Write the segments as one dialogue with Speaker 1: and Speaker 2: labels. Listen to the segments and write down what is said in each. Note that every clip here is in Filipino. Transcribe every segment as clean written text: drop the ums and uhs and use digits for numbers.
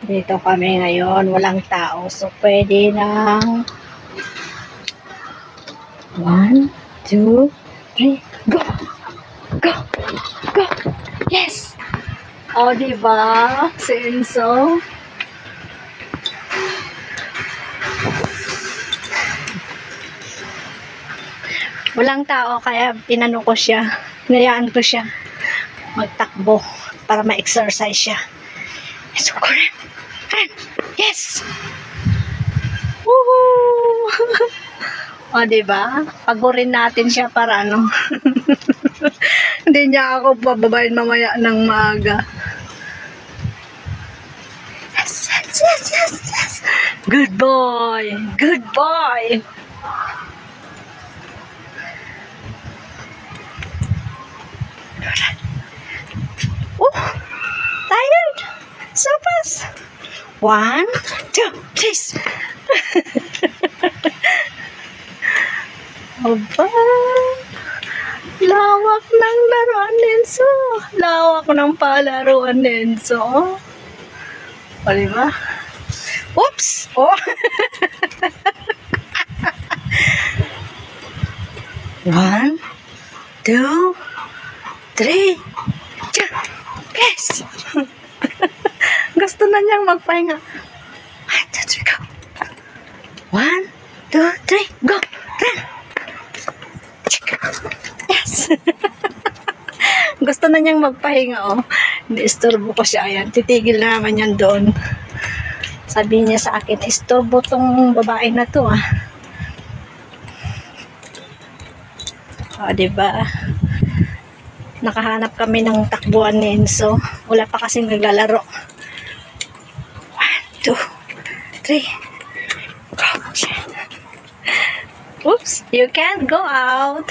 Speaker 1: Dito kami ngayon, walang tao. So, pwede ng 1, 2, 3, go! Go! Go! Yes! O, diba? Si Enzo. Walang tao, kaya tinanong ko siya. Nayaan ko siya magtakbo para ma-exercise siya. So, Karen! Karen! Yes! Woohoo! O, diba? Pagurin natin siya para ano. Hindi niya ako pababayin mamaya ng maaga. Yes, yes, yes, yes, yes. Good boy! Good boy! Oh! Tired! So fast! 1, 2, 3! Aba! Lawak ng laruan, Enzo. Lawak ng palaruan, Enzo. O, diba? Oops! Oh! 1, 2, 3. Yes! Gusto na niyang magpahinga. 1, 2, 3, go! 1, 2, 3, go! Run! Yes! Gusto na niyang magpahinga, oh. Ni-istorbo ko siya. Ayan, titigil na naman yan doon. Sabi niya sa akin, istorbo tong babae na to, ah. O, diba? Nakahanap kami ng takbuhan ni Enzo. Wala pa kasing naglalaro. 1, 2, 3. Go! Oops! You can't go out.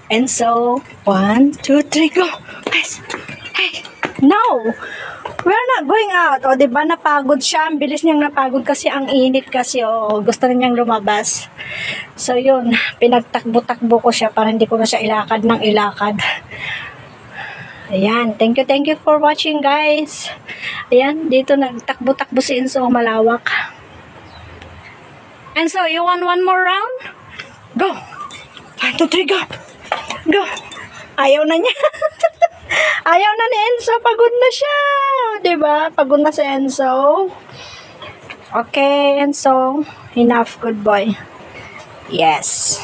Speaker 1: Enzo, 1, 2, 3, go! Yes! Hey! No! We're not going out. O, diba napagod siya? Ang bilis niyang napagod kasi ang init kasi. O, gusto na niyang lumabas. So, yun. Pinagtakbo-takbo ko siya para hindi ko na siya ilakad ng ilakad. Ayan. Thank you for watching, guys. Ayan. Dito nagtakbo-takbo si Enzo. Malawak. Enzo, you want one more round? Go! 1, 2, 3, go! Go! Ayaw na niya. Ayaw na ni Enzo. Pagod na siya. Diba? Pagod na si Enzo. Okay, Enzo. Enough, good boy. Yes.